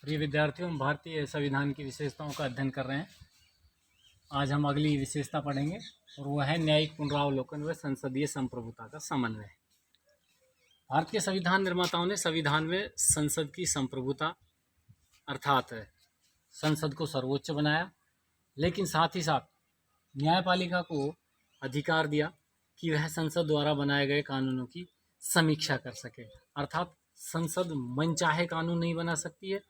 प्रिय विद्यार्थियों, हम भारतीय संविधान की विशेषताओं का अध्ययन कर रहे हैं। आज हम अगली विशेषता पढ़ेंगे और वह है न्यायिक पुनरावलोकन व संसदीय संप्रभुता का समन्वय। भारतीय संविधान निर्माताओं ने संविधान में संसद की संप्रभुता अर्थात संसद को सर्वोच्च बनाया, लेकिन साथ ही साथ न्यायपालिका को अधिकार दिया कि वह संसद द्वारा बनाए गए कानूनों की समीक्षा कर सके। अर्थात संसद मनचाहे कानून नहीं बना सकती है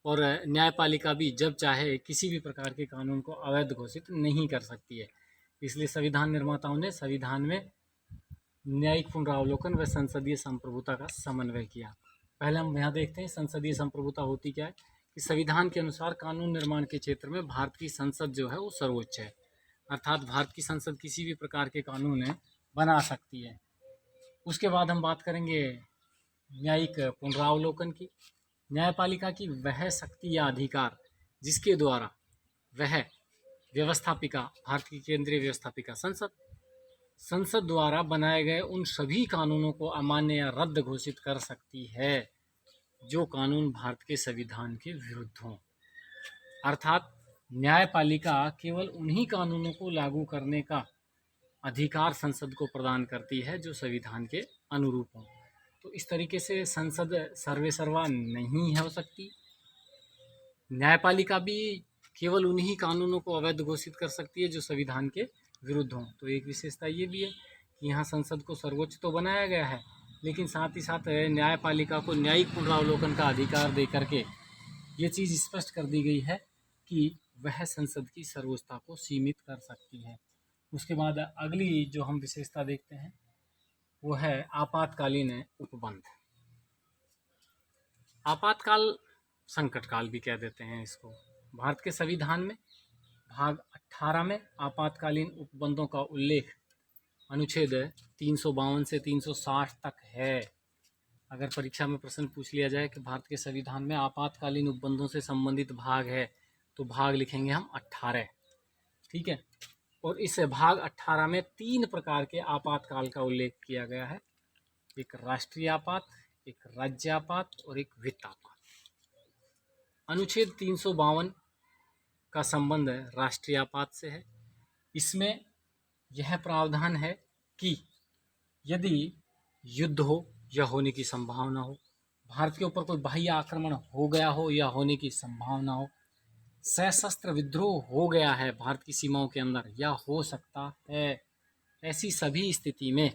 और न्यायपालिका भी जब चाहे किसी भी प्रकार के कानून को अवैध घोषित नहीं कर सकती है। इसलिए संविधान निर्माताओं ने संविधान में न्यायिक पुनरावलोकन व संसदीय संप्रभुता का समन्वय किया। पहले हम यहाँ देखते हैं संसदीय संप्रभुता होती क्या है कि संविधान के अनुसार कानून निर्माण के क्षेत्र में भारत की संसद जो है वो सर्वोच्च है। अर्थात भारत की संसद किसी भी प्रकार के कानून बना सकती है। उसके बाद हम बात करेंगे न्यायिक पुनरावलोकन की। न्यायपालिका की वह शक्ति या अधिकार जिसके द्वारा वह व्यवस्थापिका, भारत की केंद्रीय व्यवस्थापिका संसद द्वारा बनाए गए उन सभी कानूनों को अमान्य या रद्द घोषित कर सकती है जो कानून भारत के संविधान के विरुद्ध हों। अर्थात न्यायपालिका केवल उन्हीं कानूनों को लागू करने का अधिकार संसद को प्रदान करती है जो संविधान के अनुरूप हों। तो इस तरीके से संसद सर्वेसर्वा नहीं हो सकती। न्यायपालिका भी केवल उन्हीं कानूनों को अवैध घोषित कर सकती है जो संविधान के विरुद्ध हों। तो एक विशेषता ये भी है कि यहाँ संसद को सर्वोच्च तो बनाया गया है, लेकिन साथ ही साथ न्यायपालिका को न्यायिक पुनरावलोकन का अधिकार दे करके ये चीज़ स्पष्ट कर दी गई है कि वह संसद की सर्वोच्चता को सीमित कर सकती है। उसके बाद अगली जो हम विशेषता देखते हैं वो है आपातकालीन उपबंध। आपातकाल, संकट काल भी कह देते हैं इसको। भारत के संविधान में भाग 18 में आपातकालीन उपबंधों का उल्लेख अनुच्छेद 352 से 360 तक है। अगर परीक्षा में प्रश्न पूछ लिया जाए कि भारत के संविधान में आपातकालीन उपबंधों से संबंधित भाग है तो भाग लिखेंगे हम 18। ठीक है। और इस भाग 18 में 3 प्रकार के आपातकाल का उल्लेख किया गया है। एक राष्ट्रीय आपात, एक राज्य आपात और एक वित्त आपात। अनुच्छेद 352 का संबंध राष्ट्रीय आपात से है। इसमें यह प्रावधान है कि यदि युद्ध हो या होने की संभावना हो, भारत के ऊपर कोई बाह्य आक्रमण हो गया हो या होने की संभावना हो, सशस्त्र विद्रोह हो गया है भारत की सीमाओं के अंदर या हो सकता है, ऐसी सभी स्थिति में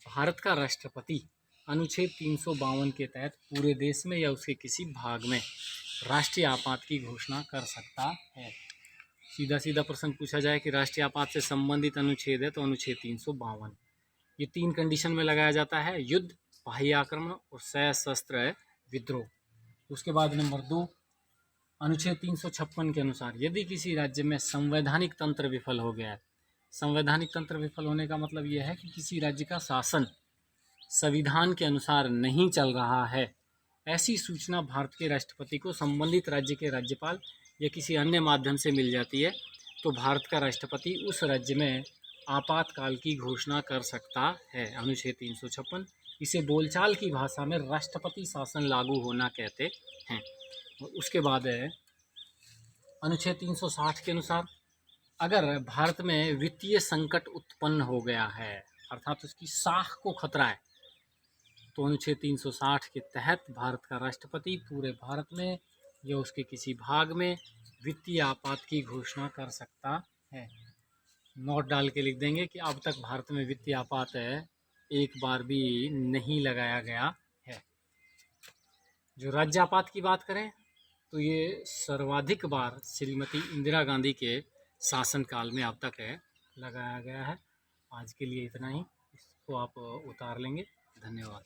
भारत का राष्ट्रपति अनुच्छेद 352 के तहत पूरे देश में या उसके किसी भाग में राष्ट्रीय आपात की घोषणा कर सकता है। सीधा सीधा प्रश्न पूछा जाए कि राष्ट्रीय आपात से संबंधित अनुच्छेद है तो अनुच्छेद 352। ये 3 कंडीशन में लगाया जाता है: युद्ध, बाह्य आक्रमण और सशस्त्र विद्रोह। उसके बाद नंबर 2, अनुच्छेद 356 के अनुसार यदि किसी राज्य में संवैधानिक तंत्र विफल हो गया है। संवैधानिक तंत्र विफल होने का मतलब यह है कि किसी राज्य का शासन संविधान के अनुसार नहीं चल रहा है, ऐसी सूचना भारत के राष्ट्रपति को संबंधित राज्य के राज्यपाल या किसी अन्य माध्यम से मिल जाती है तो भारत का राष्ट्रपति उस राज्य में आपातकाल की घोषणा कर सकता है। अनुच्छेद 356 इसे बोलचाल की भाषा में राष्ट्रपति शासन लागू होना कहते हैं। और उसके बाद है अनुच्छेद 360 के अनुसार अगर भारत में वित्तीय संकट उत्पन्न हो गया है, अर्थात उसकी साख को खतरा है, तो अनुच्छेद 360 के तहत भारत का राष्ट्रपति पूरे भारत में या उसके किसी भाग में वित्तीय आपात की घोषणा कर सकता है। नोट डाल के लिख देंगे कि अब तक भारत में वित्तीय आपात एक बार भी नहीं लगाया गया है। जो राज्य आपात की बात करें तो ये सर्वाधिक बार श्रीमती इंदिरा गांधी के शासनकाल में अब तक लगाया गया है। आज के लिए इतना ही, इसको आप उतार लेंगे। धन्यवाद।